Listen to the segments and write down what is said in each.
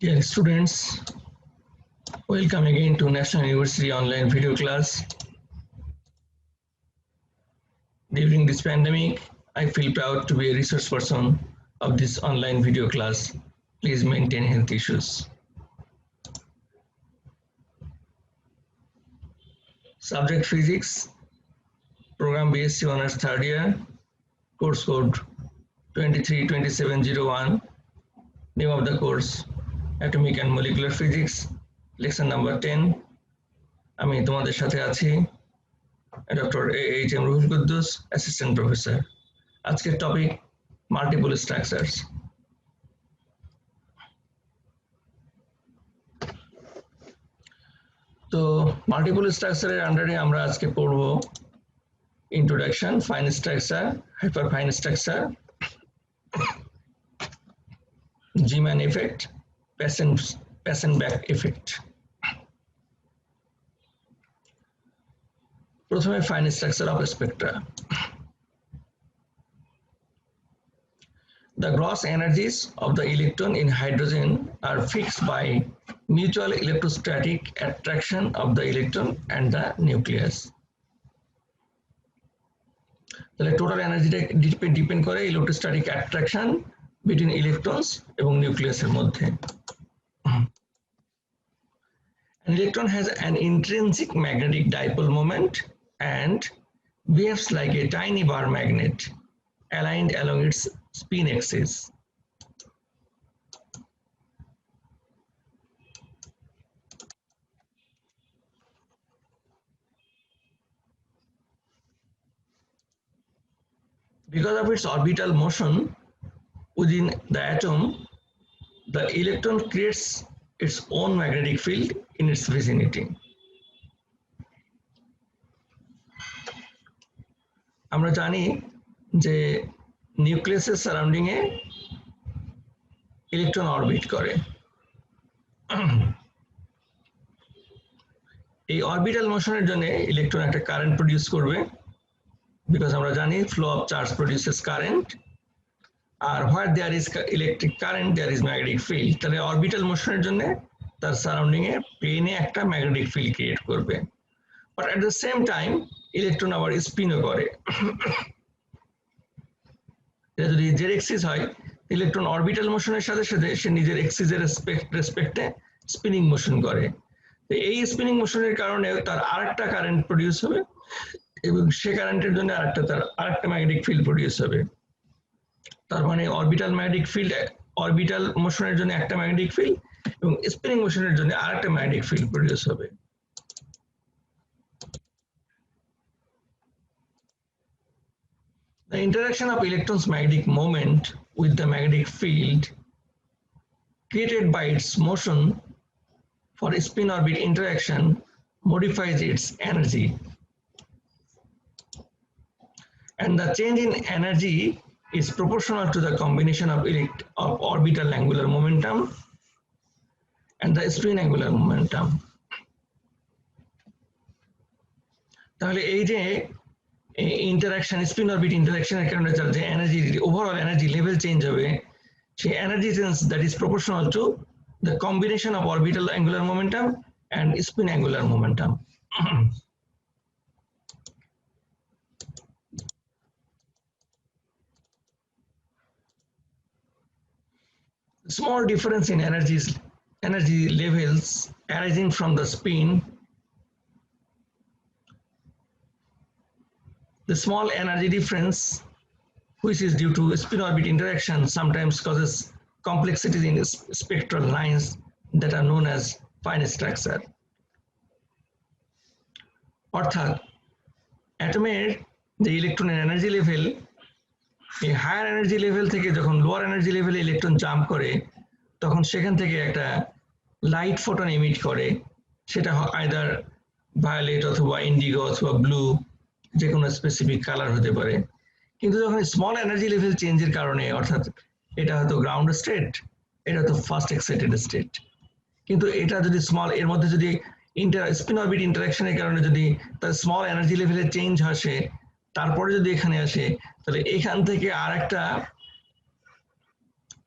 Dear students, welcome again to National University online video class. During this pandemic, I feel proud to be a resource person of this online video class. Please maintain health issues. Subject Physics, Program BSc Honours Third Year, Course Code 232701, name of the course Atomic and Molecular Physics, Lesson number 10. আমি তোমাদের সাথে আছি doctor A.H.M. Ruhul Quddus, assistant professor. আজকের topic multiple structures. তো multiple স্ট্রাকচারের আন্ডারে আমরা আজকে পড়ব introduction, fine structure, hyperfine structure, Zeeman effect, Paschen Back effect. প্রথমে fine structure of spectra. The gross energies of the electron in hydrogen are fixed by mutual electrostatic attraction of the electron and the nucleus. তাহলে total এনার্জিটা depend করে electrostatic attraction between electrons এবং নিউক্লিয়াসের মধ্যে। An electron has an intrinsic magnetic dipole moment and behaves like a tiny bar magnet aligned along its spin axis. Because of its orbital motion within the atom, the electron creates its own magnetic field in its vicinity. আমরা জানি যে নিউক্লিয়াসের surrounding এ electron orbit করে। এই orbital মোশনের জন্য electron একটা current produce করবে, বিকজ আমরা জানি flow of charge produces current, আর where there is electric current there is magnetic field. তাহলে অরবিটাল মোশনের জন্য তার সারাউন্ডিং এ প্লেনে একটা ম্যাগনেটিক ফিল্ড ক্রিয়েট করবে, but at the same time electron আবার স্পিনও করে। যদি জেড এক্সিস হয়, ইলেকট্রন অরবিটাল মোশনের সাথে সাথে সে নিজের এক্সিসের রেসপেক্টে স্পিনিং মোশন করে। এই স্পিনিং মোশনের কারণে তার আরেকটা কারেন্ট প্রডিউস হবে এবং সে কারেন্টের জন্য আরেকটা ম্যাগনেটিক ফিল্ড প্রডিউস হবে। তার মানে অরবিটাল ম্যাগনেটিক ফিল্ড, অরবিটাল মোশনের জন্য একটা ম্যাগনেটিক ফিল্ড এবং স্পিনিং মোশনের জন্য আরেকটা ম্যাগনেটিক ফিল্ড প্রডিউস হবে। The interaction of electron's magnetic moment with the magnetic field created by its motion for spin-orbit interaction modifies its energy. And the change in energy is proportional to the combination of orbital angular momentum and the spin angular momentum. তাহলে এই যে interaction, spin orbit ইন্টারাকশনের কারণে যার যে energy, overall energy level change হবে, সেই energy change that is proportional to the combination of orbital angular momentum and spin angular momentum. Small difference in energy levels arising from the spin. The small energy difference, which is due to spin-orbit interaction, sometimes causes complexities in spectral lines that are known as fine structure. অর্থাৎ অ্যাটমের যে ইলেকট্রনের energy level, এই higher energy level থেকে যখন lower energy লেভেলে electron jump করে, তখন সেখান থেকে একটা লাইট ফোটন এমিট করে, সেটা আইদার ভায়োলেট অথবা ইন্ডিগো অথবা ব্লু, যে কোনো স্পেসিফিক কালার হতে পারে। কিন্তু যখন স্মল এনার্জি লেভেল চেঞ্জের কারণে, অর্থাৎ এটা হয়তো গ্রাউন্ড স্টেট, এটা হয়তো ফার্স্ট এক্সাইটেড স্টেট, কিন্তু এটা যদি স্মল, এর মধ্যে যদি স্পিন অরবিট ইন্টারাকশনের কারণে যদি তার স্মল এনার্জি লেভেলে চেঞ্জ আসে, তারপরে যদি এখানে আসে, তাহলে এখান থেকে আর একটা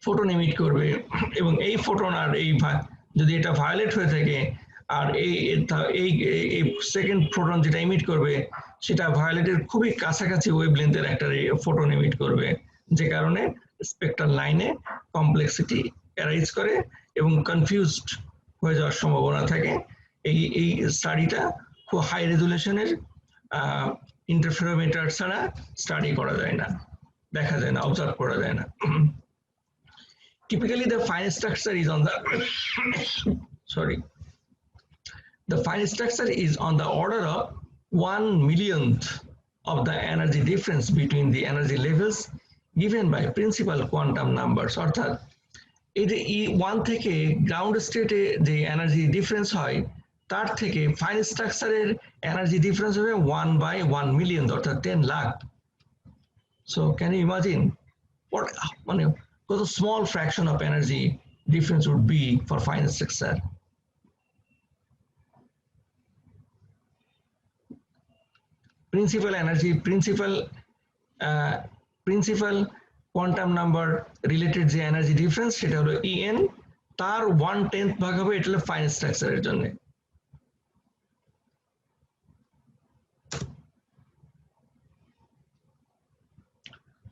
ফোটন এমিট করবে এবং এই ফোটন আর এই যদি এটা ভায়োলেট হয়ে থাকে আর এই সেকেন্ড ফোটন যেটা এমিট করবে সেটা ভায়োলেটের খুবই কাছাকাছি ওয়েভলেন্থের একটা ফোটন এমিট করবে, যে কারণে স্পেকট্রাল লাইনে কমপ্লেক্সিটি অ্যারাইজ করে এবং কনফিউজড হয়ে যাওয়ার সম্ভাবনা থাকে। এই স্টাডিটা খুব হাই রেজুলেশনের ইন্টারফেরোমিটার ছাড়া স্টাডি করা যায় না, দেখা যায় না, অবজার্ভ করা যায় না। Typically, the fine structure is on the sorry. The fine structure is on the order of 1/1,000,000th of the energy difference between the energy levels given by principal quantum numbers. অর্থাৎ এই যে E1 থেকে ground স্টেটে যে energy difference হয় তার থেকে fine স্ট্রাকচারের এনার্জি ডিফারেন্স হবে 1/1,000,000 অর্থাৎ 10 lakh. So can you imagine what মানে কত small fraction of energy difference would be for fine structure. Principal energy principal quantum number related যে এনার্জি ডিফারেন্স সেটা হলো En, তার 1/10 ভাগ হবে, এটা হলো ফাইন স্ট্রাকচারের জন্য।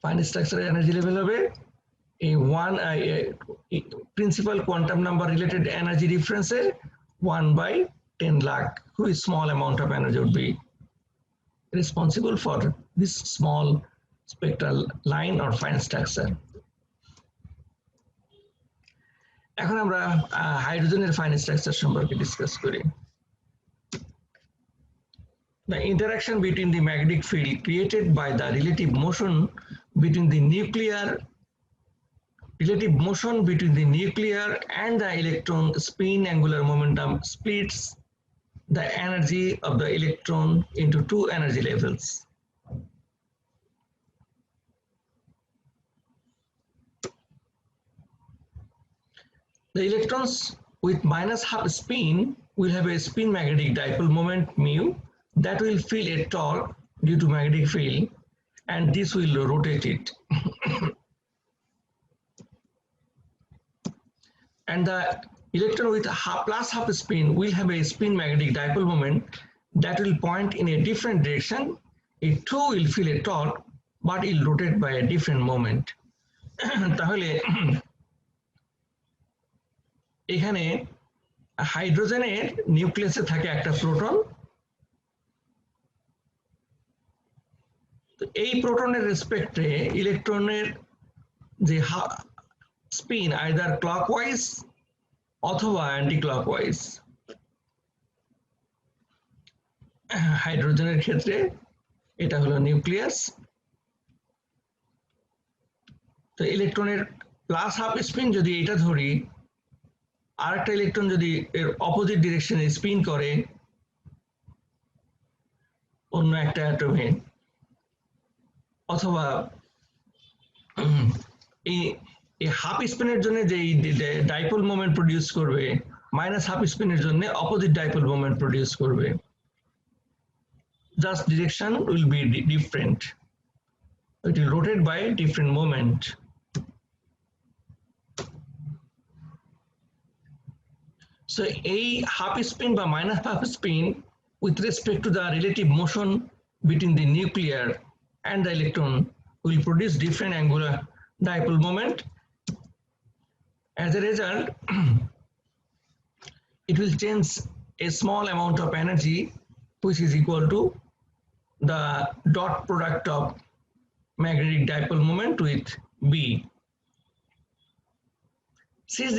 ফাইন স্ট্রাকচারের এনার্জি লেভেল হবে এই principal quantum number related energy ডিফারেন্সের 1/10 lakh, খুবই small amount of energy would be responsible for this small spectral line or fine structure. এখন আমরা হাইড্রোজেনের ফাইন স্ট্রাকচার সম্পর্কে ডিসকাস করি। The interaction between the magnetic field created by the relative motion between the nuclear and the electron spin angular momentum splits the energy of the electron into two energy levels. The electrons with -half spin will have a spin magnetic dipole moment mu that will feel a torque due to magnetic field, and this will rotate it. And the electron with +half spin will have a spin magnetic dipole moment that will point in a different direction. It too will feel a torque, but it will rotate by a different moment. তাহলে এখানে হাইড্রোজেনের নিউক্লিয়াসে থাকে একটা proton, তো এই প্রোটনের রেসপেক্টে ইলেকট্রনের যে spin either clockwise অথবা অ্যান্টি ক্লকওয়াইজ। হাইড্রোজেনের ক্ষেত্রে এটা হলো নিউক্লিয়াস, তো ইলেকট্রনের +half স্পিন যদি এটা ধরি, আর একটা ইলেকট্রন যদি এর অপোজিট ডিরেকশনে স্পিন করে অন্য একটা অ্যাটমে, অথবা এই হাফ স্পিনের জন্য যে ডাইপোল মোমেন্ট প্রডিউস করবে, -half স্পিনের জন্য অপোজিট ডাইপোল মোমেন্ট প্রডিউস করবে, just direction will be different, it will rotate by different moment. So a half spin by -half spin with respect to the relative motion between the nuclear and the electron will produce different angular dipole moment. As a result, it will change a small amount of energy which is equal to the dot product of magnetic dipole moment with B. Since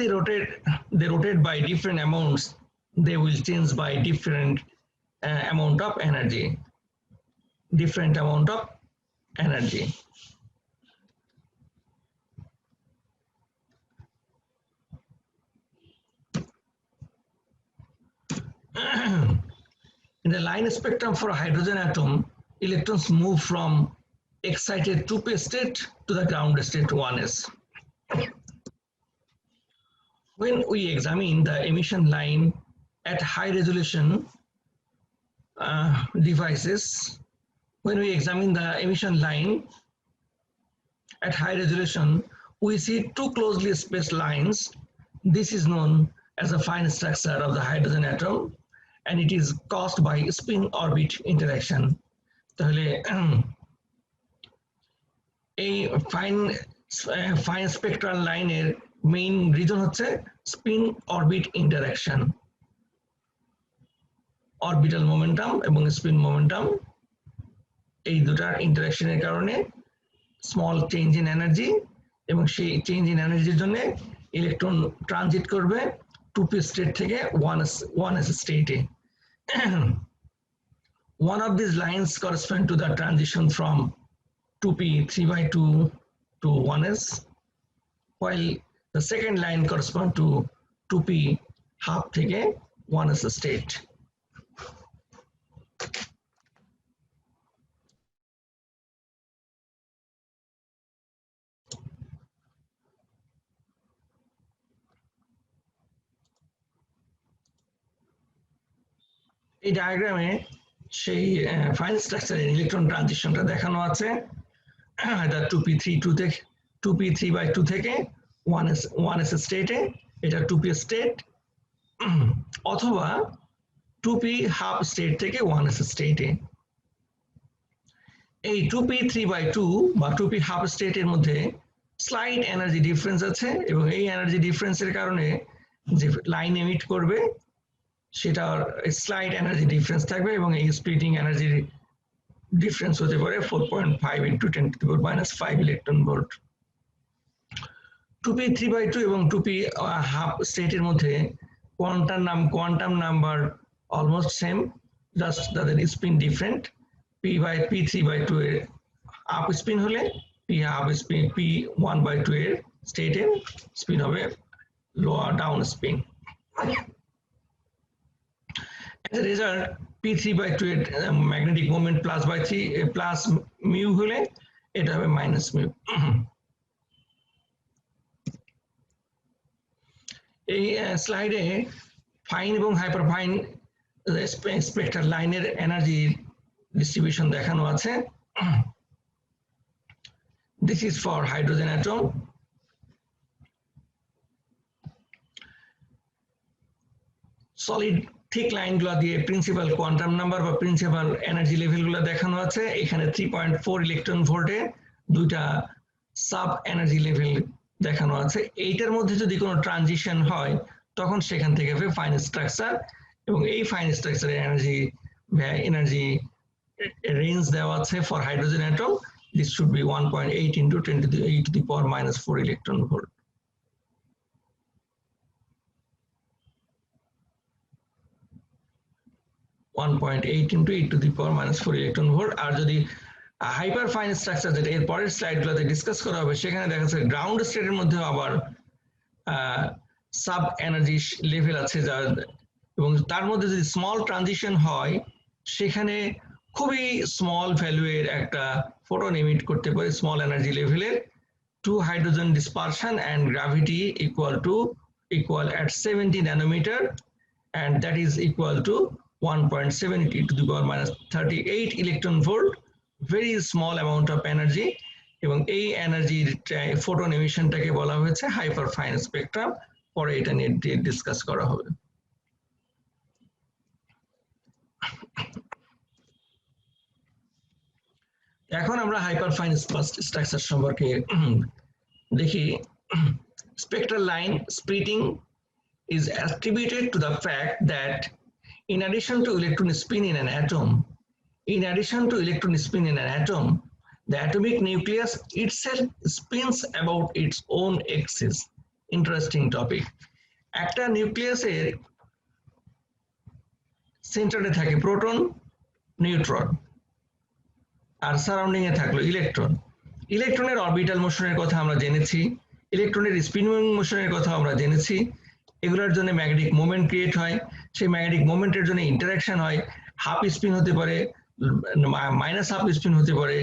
they rotate by different amounts, they will change by different amount of energy. In the line spectrum for a hydrogen atom, electrons move from excited 2p state to the ground state 1s. When we examine the emission line at high resolution devices, we see two closely spaced lines. This is known as a fine structure of the hydrogen atom, and it is caused by spin orbit interaction. তাহলে এই fine spectral লাইনের main reason হচ্ছে spin orbit interaction, orbital momentum এবং spin momentum এই দুটার ইন্টারাকশনের কারণে small change in energy, এবং সেই চেঞ্জ ইন এনার্জির জন্য ইলেকট্রন ট্রানজিট করবে 2p স্টেট থেকে 1s স্টেটে। One of these lines correspond to the transition from 2p 3/2 to 1s, while the second line correspond to 2p half থেকে 1s state. এই ডায়াগ্রামে সেই ফাইন স্ট্রাকচারের ইলেকট্রন ট্রানজিশনটা দেখানো আছে। এটা 2p 3/2 থেকে 1s স্টেটে, এটা 2p স্টেট, অথবা 2p হাফ স্টেট থেকে 1s স্টেটে। এই 2p 3/2 বা 2p হাফ স্টেটের মধ্যে স্লাইড এনার্জি ডিফারেন্স আছে, এবং এই এনার্জি ডিফারেন্সের কারণে যে লাইন এমিট করবে সেটার স্লাইড এনার্জি ডিফারেন্স থাকবে, এবং এই স্প্লিটিং এনার্জি ডিফারেন্স হতে পারে 4.5 into 10⁻⁵ ইলেকট্রন ভোল্ট। 2p 3/2 এবং 2p হাফ স্টেটের মধ্যে quantum number almost same, just তাদের স্পিন ডিফারেন্ট। p 3/2 এর আপ স্পিন হলে p হাফ স্পিন p 1/2 এর স্টেটের স্পিন হবে lower down spin. As a result, p 3/2 এর ম্যাগনেটিক মোমেন্ট প্লাস মিউ হলে এটা হবে মাইনাস মিউ। এই স্লাইডে ফাইন এবং হাইপার ফাইন স্পেক্ট্রাল লাইনের এনার্জি ডিস্ট্রিবিউশন দেখানো আছে। This is for hydrogen atom. Solid ঠিক লাইনগুলো দিয়ে প্রিন্সিপাল কোয়ান্টাম নাম্বার বা প্রিন্সিপাল এনার্জি লেভেলগুলো দেখানো আছে। এখানে 3.4 ইলেকট্রন ভোল্টে দুইটা সাব এনার্জি লেভেল দেখানো আছে। এইটার মধ্যে যদি কোনো ট্রানজিশন হয় তখন সেখান থেকে হবে ফাইন স্ট্রাকচার, এবং এই ফাইন স্ট্রাকচারের এনার্জি রেঞ্জ দেওয়া আছে for hydrogen atom. This should be 1.8 into 10⁻⁻⁴ electron volt. electron volt. আর যদি হাইপার ফাইন স্ট্রাকচার, যেটা এর পরের স্লাইডগুলোতে ডিসকাস করা হবে, সেখানে দেখা যাচ্ছে গ্রাউন্ড স্টেটের মধ্যে আবার সাব এনার্জি লেভেল আছে, এবং তার মধ্যে যদি স্মল ট্রানজিশন হয় সেখানে খুবই স্মল ভ্যালুয়ের একটা ফোটন এমিট করতে পারে স্মল এনার্জি লেভেলের। 2 hydrogen dispersion and gravity equal at 70 nanometer, and that is equal to 1.7 × 10⁻38 electron volt, very small amount of energy, এবং এই এনার্জির ফোটন এমিশনটাকে বলা হয়েছে হাইপার ফাইন স্পেকট্রাম। পরে এটা নিয়ে ডিসকাস করা হবে। এখন আমরা হাইপার ফাইন স্ট্রাকচার সম্পর্কে দেখি। Spectral line splitting is attributed to the fact that in addition to electron spin in an atom, the atomic nucleus itself spins about its own axis. Interesting topic. একটা নিউক্লিয়াসের সেন্টারে থাকে proton, neutron, আর surrounding এ থাকলো electron. ইলেকট্রনের orbital মোশনের কথা আমরা জেনেছি, ইলেকট্রনের স্পিনিং মোশনের কথা আমরা জেনেছি। এগুলোর জন্য ম্যাগনেটিক মোমেন্ট ক্রিয়েট হয়, সেই ম্যাগনেটিক মোমেন্টের জন্য ইন্টারাকশন হয়, হাফ স্পিন হতে পারে, মাইনাস হাফ স্পিন হতে পারে।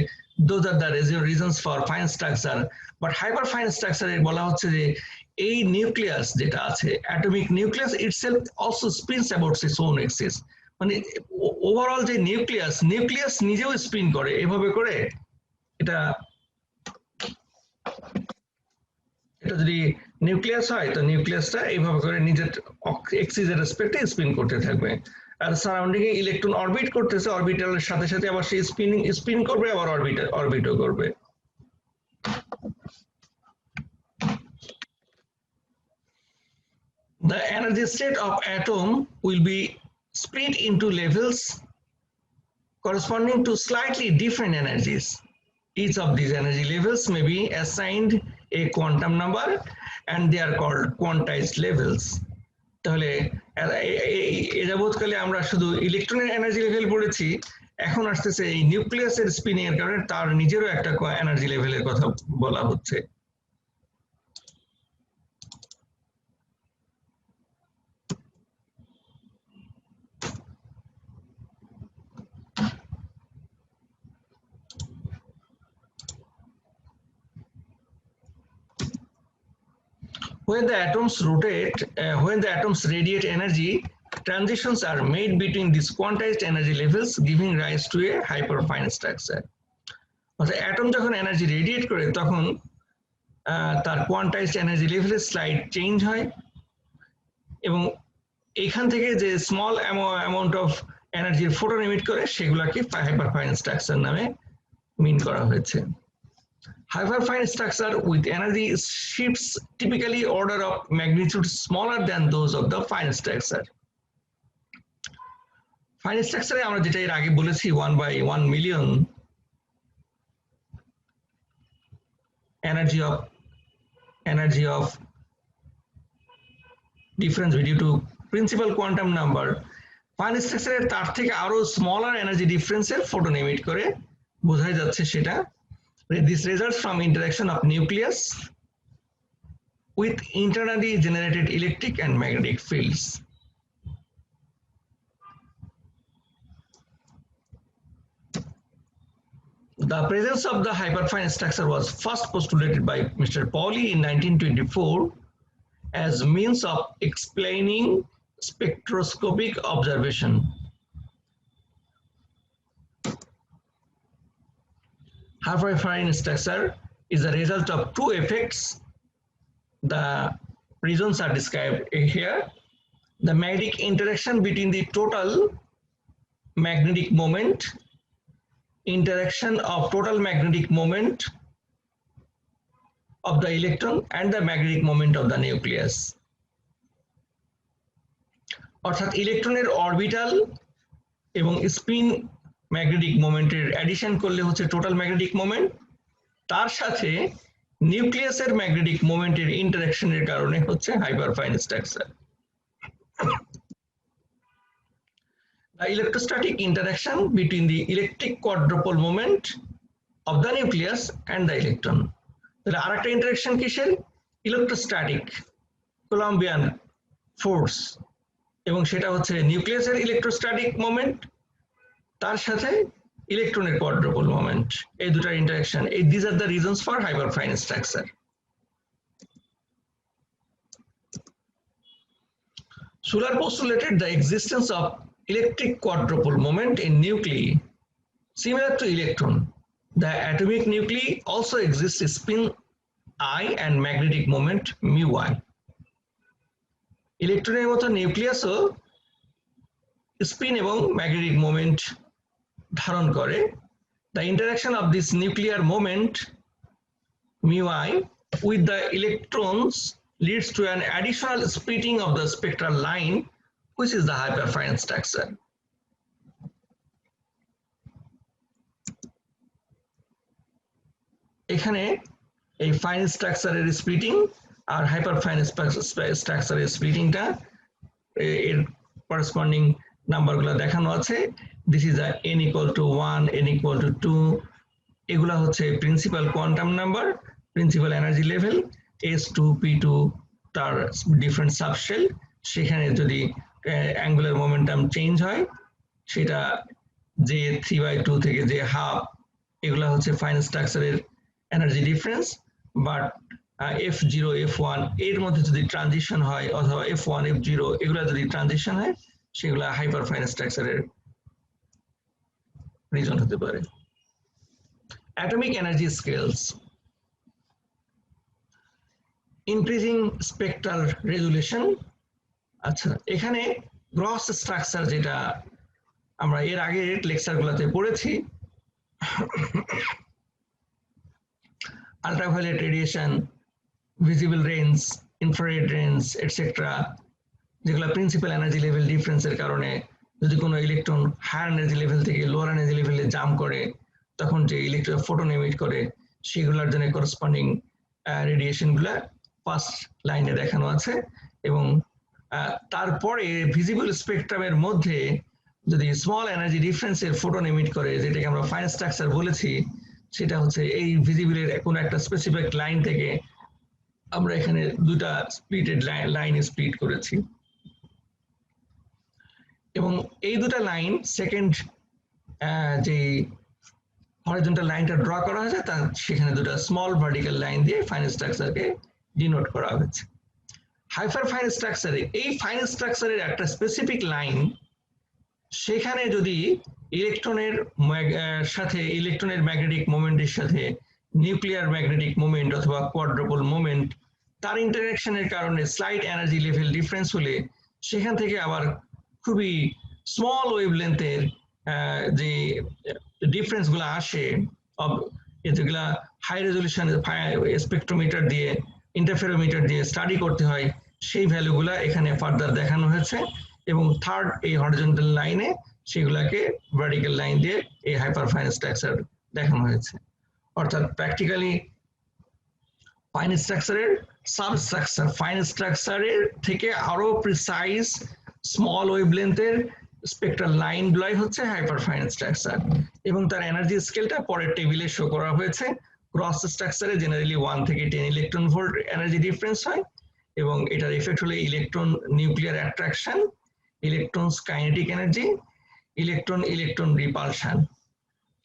those are the reasons for fine structure. But hyper fine structure বলা হচ্ছে যে এই নিউক্লিয়াস যেটা আছে, atomic nucleus itself also spins about its own axis, মানে ওভারঅল যে নিউক্লিয়াস নিজেও স্পিন করে, এভাবে করে এটা এটা যদি নিউক্লিয়াস হয় তো নিউক্লিয়াসটা এইভাবে করে নিজের এক্সিসের রেসপেক্টে স্পিন করতে থাকবে, আর সারাউন্ডিং এ ইলেকট্রন অরবিট করতেছে, অরবিটালের সাথে সাথে আবার সেই স্পিন করবে, আবার অরবিটও করবে। The energy state of atom will be split into levels corresponding to slightly different energies. Each of these energy levels may be assigned a quantum number and they are called quantized levels. তাহলে এ যাবৎকালে আমরা শুধু ইলেকট্রনের energy level পড়েছি, এখন আসতেছে এই নিউক্লিয়াসের spinning এর কারণে তার নিজেরও একটা এনার্জি লেভেলের কথা বলা হচ্ছে। When the atoms rotate, when the atoms radiate energy, transitions are made between these quantized energy levels, giving rise to a hyperfine structure. অর্থাৎ অ্যাটম যখন এনার্জি রেডিয়েট করে তখন তার কোয়ান্টাইজড এনার্জি লেভেলের স্লাইড চেঞ্জ হয়, এবং এখান থেকে যে স্মল অ্যামাউন্ট অফ এনার্জির ফোটন এমিট করে সেগুলোকে হাইপারফাইন স্ট্রাকচার নামে মিন করা হয়েছে। Hyperfine structure with energy shifts typically order of magnitude smaller than those of the fine structure. Fine structure আমরা যেটা এর আগে বলেছি 1/1 million energy of difference due to principal quantum number. Fine structure তার থেকে আরো স্মলার এনার্জি ডিফারেন্সের ফোটন এমিট করে, বোঝাই যাচ্ছে সেটা। This results from interaction of nucleus with internally generated electric and magnetic fields. The presence of the hyperfine structure was first postulated by Mr. Pauli in 1924 as means of explaining spectroscopic observation. Hyperfine structure is a result of two effects. The reasons are described here. The magnetic interaction between the total magnetic moment, interaction of total magnetic moment of the electron and the magnetic moment of the nucleus. অর্থাৎ ইলেকট্রনের orbital এবং spin magnetic মোমেন্টের addition করলে হচ্ছে total magnetic moment, তার সাথে নিউক্লিয়াসের magnetic মোমেন্টের ইন্টারঅ্যাকশনের কারণে হচ্ছে হাইপারফাইন structure. The electrostatic interaction between the electric quadrupole moment of the nucleus and the electron. তাহলে আরেকটা ইন্টারঅ্যাকশন কিসের? ইলেকট্রোস্ট্যাটিক কোলম্বিয়ান ফোর্স, এবং সেটা হচ্ছে নিউক্লিয়াসের ইলেকট্রোস্ট্যাটিক মোমেন্ট তার সাথে ইলেকট্রনের কোয়াড্রুপল মোমেন্ট, এই দুটার interaction. These are the reasons for hyperfine structure. Schuller postulated the existence of electric quadrupole moment in nuclei similar to electron. The atomic nuclei also exists spin I and magnetic moment mu I. ইলেকট্রনের মতো নিউক্লিয়াসও spin এবং magnetic moment ধারণ করে। The interaction of this nuclear moment mu I with the electrons leads to an additional splitting of the spectral line, which is the hyperfine structure. এখানে এই fine স্ট্রাকচারের splitting আর হাইপারফাইন স্ট্রাকচারের স্প্লিটিংটা এর করেসপন্ডিং নাম্বারগুলো দেখানো আছে। This is n equal to 1, n equal to 2, এগুলা হচ্ছে principal quantum number, principal energy level, S2 P2 তার ডিফারেন্ট সাবশেল, সেখানে যদি অ্যাঙ্গুলার মোমেন্টাম চেঞ্জ হয় সেটা যে 3/2 থেকে যে হাফ, এগুলা হচ্ছে ফাইন স্ট্রাকচারের energy difference. But F0 F1 এর মধ্যে যদি ট্রানজিশন হয় অথবা F1 F0 এগুলা যদি ট্রানজিশন হয় সেগুলা হাইপারফাইন স্ট্রাকচারের রিজন হতে পারে। Atomic energy scales. Increasing spectral resolution. আচ্ছা, এখানে গ্রস স্ট্রাকচার যেটা আমরা এর আগের লেকচারগুলোতে পড়েছি, ultraviolet radiation, visible range, infrared range etcetera, যেগুলো প্রিন্সিপাল এনার্জি লেভেল ডিফারেন্সের কারণে যদি কোনো ইলেকট্রন হায়ার এনার্জি লেভেল থেকে লোয়ার এনার্জি লেভেলে জাম্প করে তখন যে ইলেকট্রন ফোটন এমিট করে সেগুলোর জন্য করসপন্ডিং রেডিয়েশনগুলো ফার্স্ট লাইনে দেখানো আছে। এবং তারপরে ভিজিবল স্পেকট্রামের মধ্যে যদি স্মল এনার্জি ডিফারেন্সের ফোটন এমিট করে, যেটাকে আমরা ফাইন স্ট্রাকচার বলেছি, সেটা হচ্ছে এই ভিজিবলের কোনো একটা স্পেসিফিক লাইন থেকে আমরা এখানে দুটা স্প্লিটেড লাইন স্প্লিট করেছি। এবং এই দুটা লাইন সেকেন্ড যে হরিজন্টাল লাইনটা ড্র করা হয়েছে তার সেখানে দুটা স্মল ভার্টিক্যাল লাইন দিয়ে ফাইন স্ট্রাকচারকে ডিনোট করা হয়েছে। হাইপার ফাইন স্ট্রাকচারে এই ফাইন স্ট্রাকচারের একটা স্পেসিফিক লাইন, সেখানে যদি ইলেকট্রনের সাথে ইলেকট্রনের ম্যাগনেটিক মোমেন্টের সাথে নিউক্লিয়ার ম্যাগনেটিক মোমেন্ট অথবা কোয়াড্রুপল মোমেন্ট তার ইন্টারঅ্যাকশনের কারণে স্লাইট এনার্জি লেভেল ডিফারেন্স হলে সেখান থেকে আবার খুবই স্মল ওয়েভলেন্থের যে ডিফারেন্সগুলো আসে, যেগুলা হাই রেজলিউশন স্পেকট্রোমিটার দিয়ে ইন্টারফেরোমিটার দিয়ে স্টাডি করতে হয়, সেই ভ্যালুগুলা এখানে ফার্দার দেখানো হয়েছে। এবং থার্ড এই হরিজন্টাল লাইনে সেগুলাকে ভার্টিক্যাল লাইন দিয়ে এই হাইপার ফাইন স্ট্রাকচার দেখানো হয়েছে। অর্থাৎ প্র্যাকটিক্যালি ফাইন স্ট্রাকচারের সাবস্ট্রাকচার ফাইন স্ট্রাকচারের থেকে আরো প্রিসাইজ স্মল ওয়েভলেন্থের স্পেকট্রাল লাইনগুলাই হচ্ছে হাইপার ফাইন স্ট্রাকচার। এবং তার এনার্জি স্কেলটা পরের টেবিলে শো করা হয়েছে। ক্রস স্ট্রাকচারে জেনারেলি 1 থেকে 10 ইলেকট্রন ভোল্ট এনার্জি ডিফারেন্স হয়, এবং এটার এফেক্ট হলো electron nuclear attraction, electrons kinetic energy, electron electron repulsion.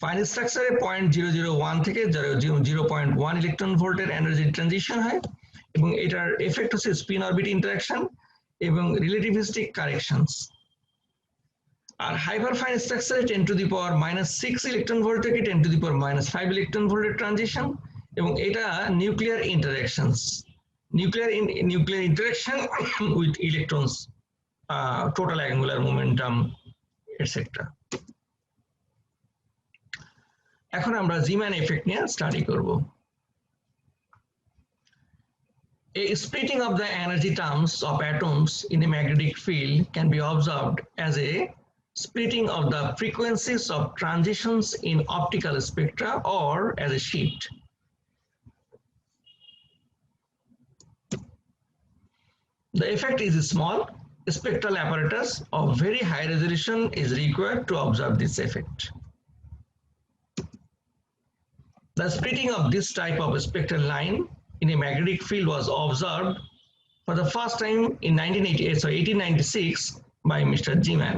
Fine স্ট্রাকচারে 0.001 থেকে 0.1 ইলেকট্রন ভোল্টের এনার্জি ট্রানজিশন হয়, এবং এটার এফেক্ট হচ্ছে স্পিন অরবিট ইন্টারাকশন এবং রিলেটিভিস্টিক কারেকশনস। আর হাইপার ফাইন স্ট্রাকচারে 10⁻⁻6 ইলেকট্রন ভোল্ট থেকে 10⁻⁵ ইলেকট্রন ভোল্টের ট্রানজিশন, এবং এটা nuclear interactions, nuclear interaction with electrons, total angular momentum etcetera. এখন আমরা জিম্যান এফেক্ট নিয়ে স্টাডি করব। A splitting of the energy terms of atoms in a magnetic field can be observed as a splitting of the frequencies of transitions in optical spectra or as a shift. The effect is small. A spectral apparatus of very high resolution is required to observe this effect. The splitting of this type of spectral line in a magnetic field was observed for the first time in 1896 by Mr. Zeeman.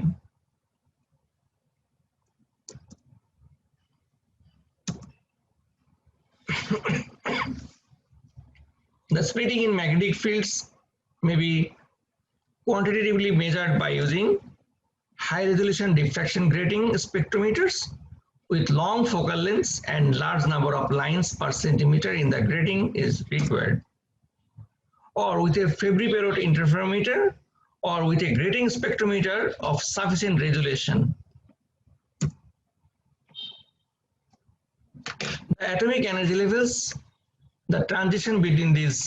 The splitting in magnetic fields may be quantitatively measured by using high resolution diffraction grating spectrometers with long focal lengths and large number of lines per centimeter in the grating is required, or with a Fabry-Perot interferometer, or with a grating spectrometer of sufficient resolution. The atomic energy levels, the transition between these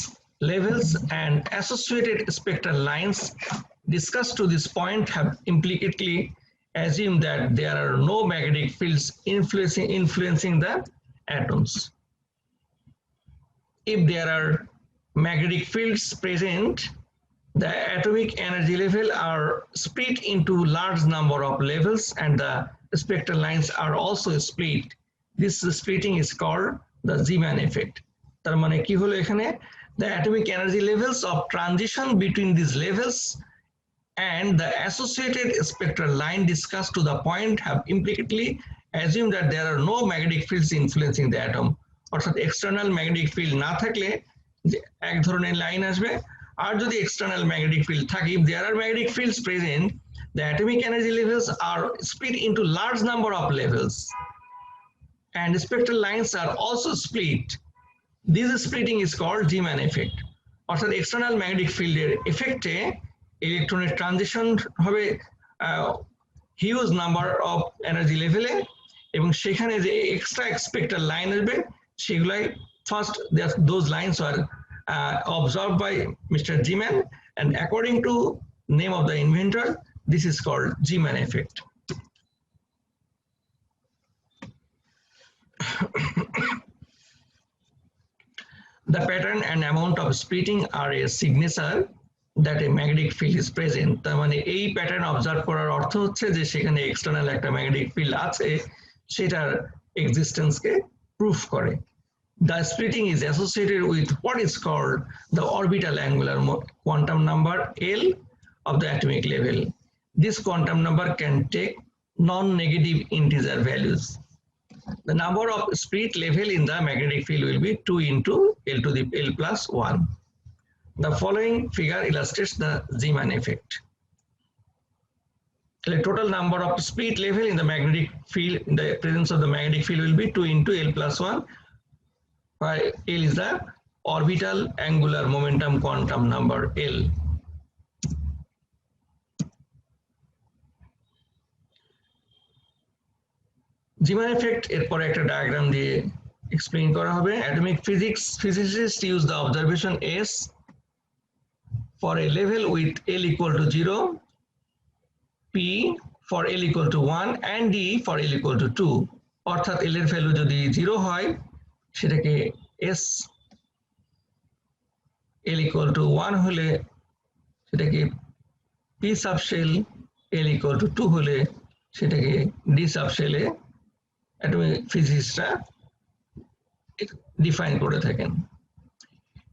levels, and associated spectral lines discussed to this point have implicitly assume that there are no magnetic fields influencing the atoms. If there are magnetic fields present, the atomic energy level are split into large number of levels and the spectral lines are also split. This splitting is called the Zeeman effect. তার মানে কি হলো এখানে, the atomic energy levels of transition between these levels and the associated spectral line discussed to the point have implicitly assumed that there are no magnetic fields influencing the atom. অর্থাৎ external magnetic field না থাকলে এক ধরনের line আসবে, আর যদি external magnetic field থাকে, if there are magnetic fields present, the atomic energy levels are split into large number of levels and spectral lines are also split. This splitting is called Zeeman effect. অর্থাৎ external magnetic ফিল্ডের এফেক্টে ইলেকট্রনের transition হবে huge number of energy লেভেলে, এবং সেখানে যে extra spectral line আসবে সেগুলাই first those lines are observed by Mr. Zeeman, and according to name of the inventor, this is called Zeeman effect. The pattern and amount of splitting are a signature that a magnetic field is present. তার মানে এই pattern observe করার অর্থ হচ্ছে যে সেখানে external একটা magnetic field আছে, সেটার এক্সিস্টেন্সকে প্রুফ করে। The splitting is associated with what is called the orbital angular quantum number L of the atomic level. This quantum number can take non-negative integer values. The number of split level in the magnetic field will be 2 into L to the L plus 1. The following figure illustrates the Zeeman effect. The total number of split level in the magnetic field, in the presence of the magnetic field, will be 2 into L plus 1, where L is the orbital angular momentum quantum number L. Zeeman effect এরপরে একটা diagram দিয়ে explain করা হবে। Atomic physics physicists use the observation S for a level with L equal to 0, P for L equal to 1 and D for L equal to 2. অর্থাৎ L এর value যদি 0 হয় সেটাকে S, L equal to 1 হলে সেটাকে P subshell, L equal to 2 হলে সেটাকে D সাবশেলে atomic ফিজিক্সরা define করে থাকেন।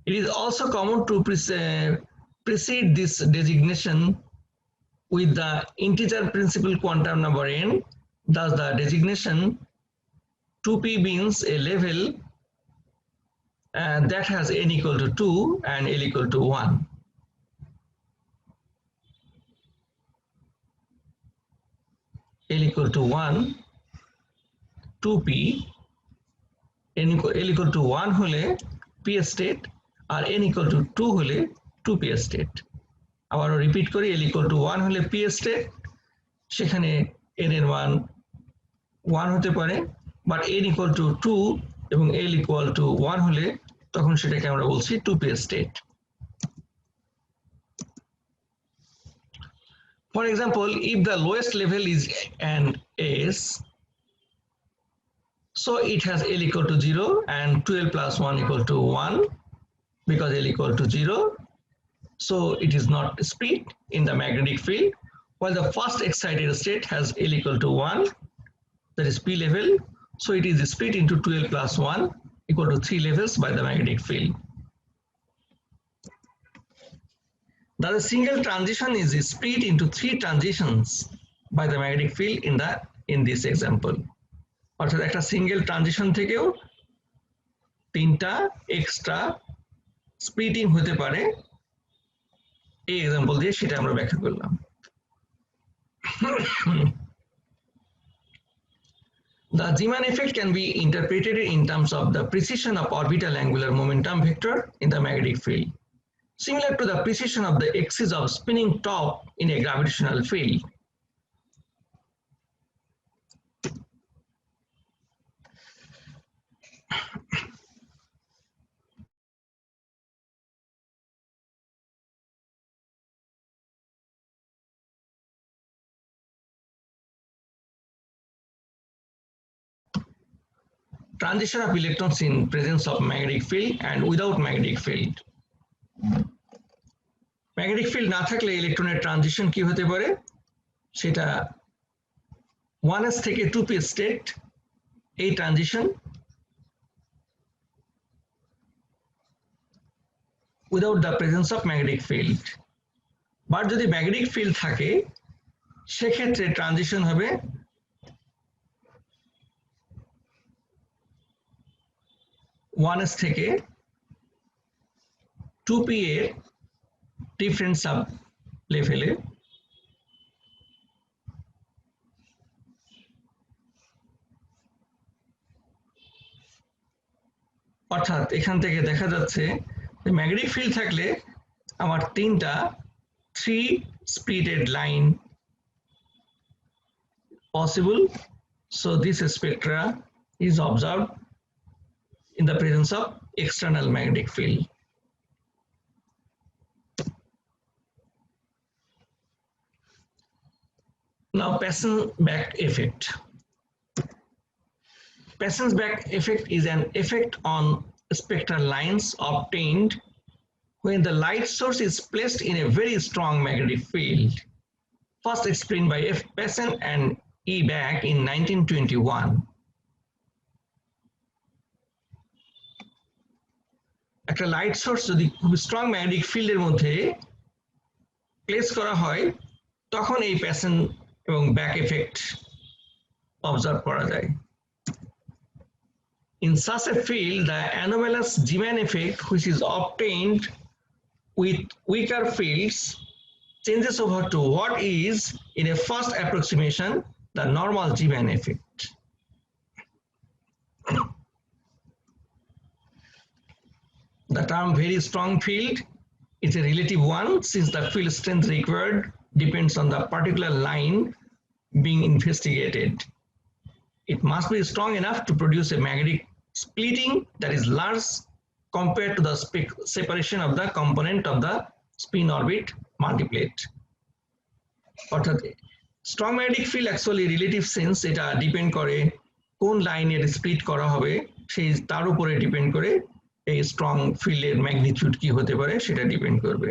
It is also common to precede this designation with the integer principal quantum number n. Thus the designation 2p means a level that has n equal to 2 and L equal to 1. L equal to 1, 2p, L equal to 1 হলে p state R n equal to 2 হলে 2p state. আবারও repeat করি, L equal to 1 হলে p state, সেখানে n এর মান 1 হতে পারে, বাট n equal to 2 এবং L equal to 1 হলে তখন সেটাকে আমরা বলছি 2p state. For example, if the lowest level is an S, so it has L equal to 0 and 2L plus 1 equal to 1, because L equal to 0, so it is not split in the magnetic field, while the first excited state has L equal to 1, that is P level, so it is split into 2L plus 1 equal to 3 levels by the magnetic field. Thus a single transition is split into 3 transitions by the magnetic field in this example. অর্থাৎ একটা single transition থেকেও 3টা extra splitting হতে পারে, এই example দিয়ে সেটা আমরা ব্যাখ্যা করলাম। The Zeeman effect can be interpreted in terms of the precision of orbital angular momentum vector in the magnetic field, similar to the precision of the axis of spinning top in a gravitational field. Transition of electrons in presence of magnetic field and without magnetic field. Magnetic field না থাকলে ইলেকট্রনের transition কি হতে পারে, সেটা 1s থেকে 2p state, এই transition without the presence of magnetic field. But যদি ম্যাগনেটিক ফিল্ড থাকে সেক্ষেত্রে ট্রানজিশন হবে 1s থেকে 2p এর ডিফারেন্ট সাব লেভেলে, অর্থাৎ এখান থেকে দেখা যাচ্ছে ম্যাগনেটিক ফিল্ড থাকলে আমার তিনটা 3 splitted line possible. So this spectra is observed in the presence of external magnetic field. Now Passon-Back effect. Passon-Back effect is an effect on spectral lines obtained when the light source is placed in a very strong magnetic field, first explained by F. Passon and E. Back in 1921. একটা light source যদি খুব strong magnetic ফিল্ডের মধ্যে place করা হয় তখন এই প্যাসন এবং ব্যাক এফেক্ট অবজার্ভ করা যায়। In such a field, the anomalous Zeeman effect, which is obtained with weaker fields, changes over to what is, in a first approximation, the normal Zeeman effect. The term very strong field is a relative one, since the field strength required depends on the particular line being investigated. It must be strong enough to produce a magnetic splitting that is large compared to the separation of the component of the spin orbit multiplate. অর্থাৎ strong magnetic field actually relative sense, এটা depend করে কোন লাইনের split করা হবে সেই তার উপরে ডিপেন্ড করে এই স্ট্রং ফিল্ডের ম্যাগনিটিউড কি হতে পারে সেটা ডিপেন্ড করবে।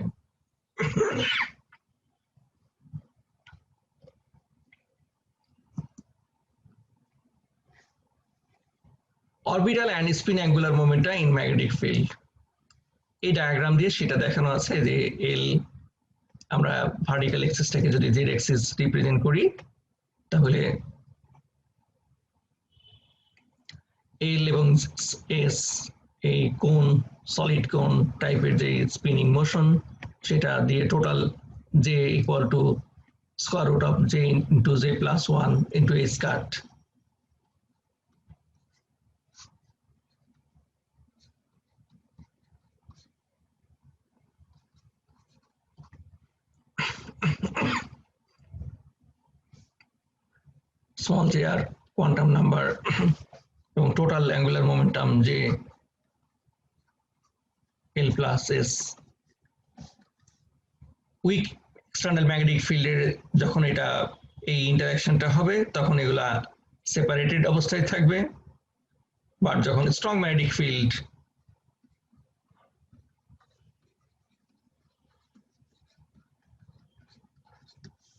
Orbital and spin angular momenta in magnetic field, এই ডায়াগ্রাম দিয়ে সেটা দেখানো আছে যে এল আমরা ভার্টিক্যাল এক্সিসটাকে যদি জেড এক্সিস রিপ্রেজেন্ট করি তাহলে এল এবং এস এই কোন সলিড কোন টাইপের যে স্পিনিং মোশন সেটা দিয়ে total J equal to square root of J into J plus 1 into H cut. small j r quantum number এবং total angular momentum j L plus S। Weak external magnetic ফিল্ডের যখন এটা এই ইন্টারঅ্যাকশনটা হবে তখন এগুলা সেপারেটেড অবস্থায় থাকবে, বাট যখন স্ট্রং ম্যাগনেটিক ফিল্ড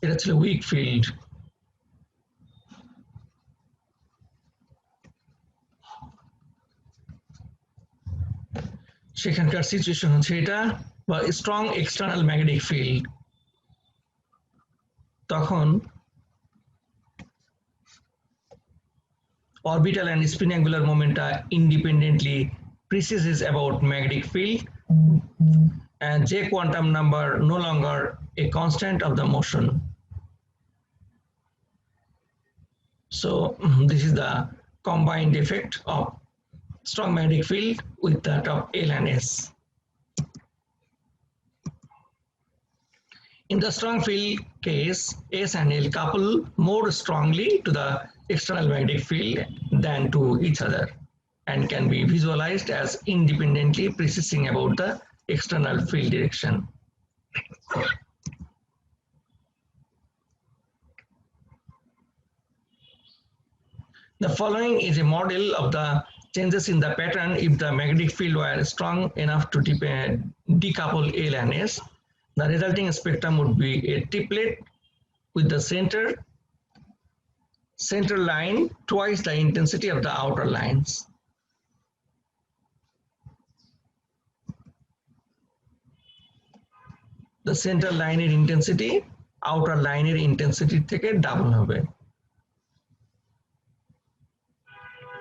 এটা ছিল উইক ফিল্ড, সেখানকার সিচুয়েশন হচ্ছে এটা, বা স্ট্রং এক্সটার্নাল ম্যাগনেটিক ফিল্ড তখন orbital and spin angular momenta independently precedes about magnetic field, and J quantum number no longer a constant of the motion. So this is the combined effect of strong magnetic field with that of L and S. In the strong field case, S and L couple more strongly to the external magnetic field than to each other and can be visualized as independently preceding about the external field direction. The following is a model of the changes in the pattern if the magnetic field were strong enough to decouple L and S. The resulting spectrum would be a triplet with the center line twice the intensity of the outer lines. The center line intensity outer line intensity থেকে double হবে।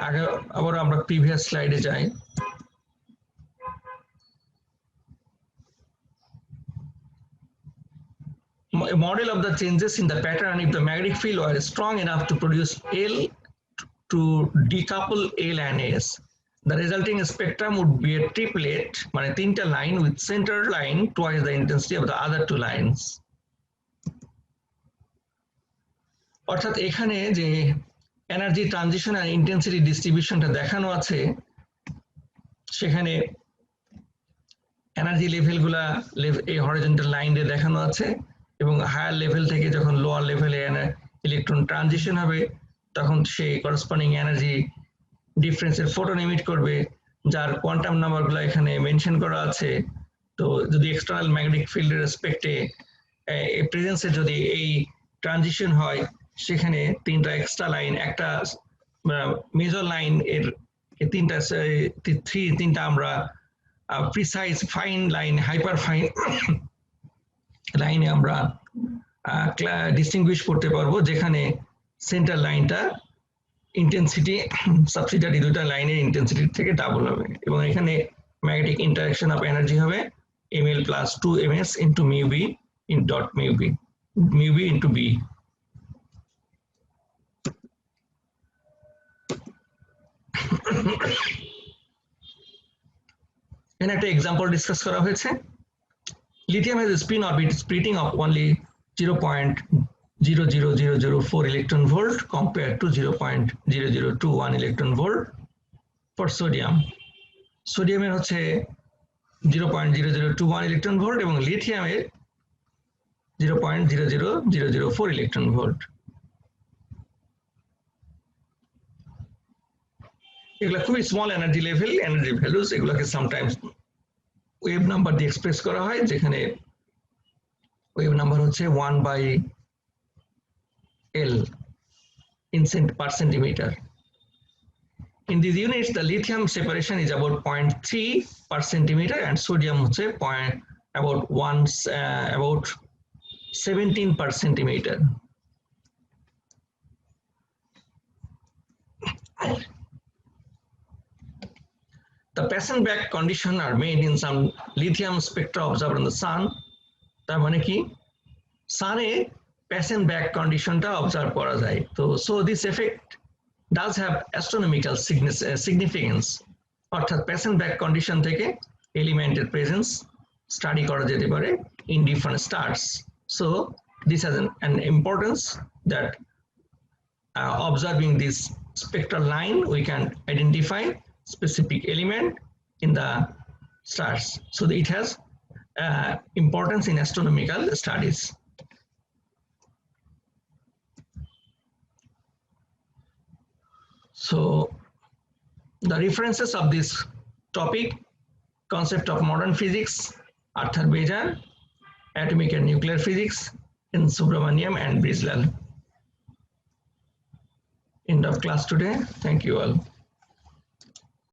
আগে আবার আমরা previous স্লাইডে যাই। A model of the changes in the pattern if the magnetic field were strong enough to produce L to decouple L and S. The resulting spectrum would be a triplet, মানে তিনটা line with center line twice the intensity of the other two lines. অর্থাৎ এখানে যে energy transition আর intensity ডিস্ট্রিবিউশনটা দেখানো আছে, সেখানে energy লেভেলগুলা এই horizontal line দিয়ে দেখানো আছে, এবং হায়ার লেভেল থেকে যখন লোয়ার লেভেলে ইলেকট্রন ট্রানজিশন হবে তখন সেই করসপন্ডিং এনার্জি ডিফারেন্সের ফোটন এমিট করবে, যার কোয়ান্টাম নাম্বারগুলো এখানে মেনশন করা আছে। তো যদি এক্সটার্নাল ম্যাগনেটিক ফিল্ডের রেসপেক্টে প্রেজেন্সে যদি এই ট্রানজিশন হয়, সেখানে তিনটা এক্সট্রা লাইন, একটা মেজর লাইন এর তিনটা আমরা precise fine line, hyper fine লাইনে আমরা ডিস্টিংগুইশ করতে পারবো, যেখানে সেন্টার লাইনটা ইন্টেন্সিটি সাবসিডিয়ারি দুটো লাইনের ইন্টেন্সিটি থেকে ডাবল হবে, এবং এখানে ম্যাগনেটিক ইন্টারাকশন অফ এনার্জি হবে ml plus 2ms into mu b in dot mu b into b. এখানে একটা এক্সাম্পল ডিসকাস করা হয়েছে। Lithium has a spin orbit splitting of only 0.00004 electron volt compared to 0.0021 electron volt for sodium. সোডিয়ামের হচ্ছে 0.0021 electron volt এবং লিথিয়ামের 0.00004 electron volt. এগুলা খুবই small energy level, energy values, এগুলোকে সামটাইমস ওয়েভ নাম্বার দিয়ে এক্সপ্রেস করা হয়, যেখানে ওয়েভ নাম্বার হচ্ছে 1/L in per centimeter. In these units, the lithium separation is about 0.3 per centimeter and sodium হচ্ছে about 17 per centimeter. The Passenbach condition are made in some lithium spectra observed on the sun. তার মানে কি, সানে Passenbach কন্ডিশনটা observe করা যায়। তো so this effect does have astronomical significance, অর্থাৎ Passenbach condition থেকে এলিমেন্টের প্রেজেন্স স্টাডি করা যেতে পারে in different stars. So this has an importance that observing this spectral line we can identify specific element in the stars. So it has importance in astronomical studies. So the references of this topic: Concept of Modern Physics, Arthur Bejan, Atomic and Nuclear Physics in Subramaniam and Briswell. End of class today. Thank you all.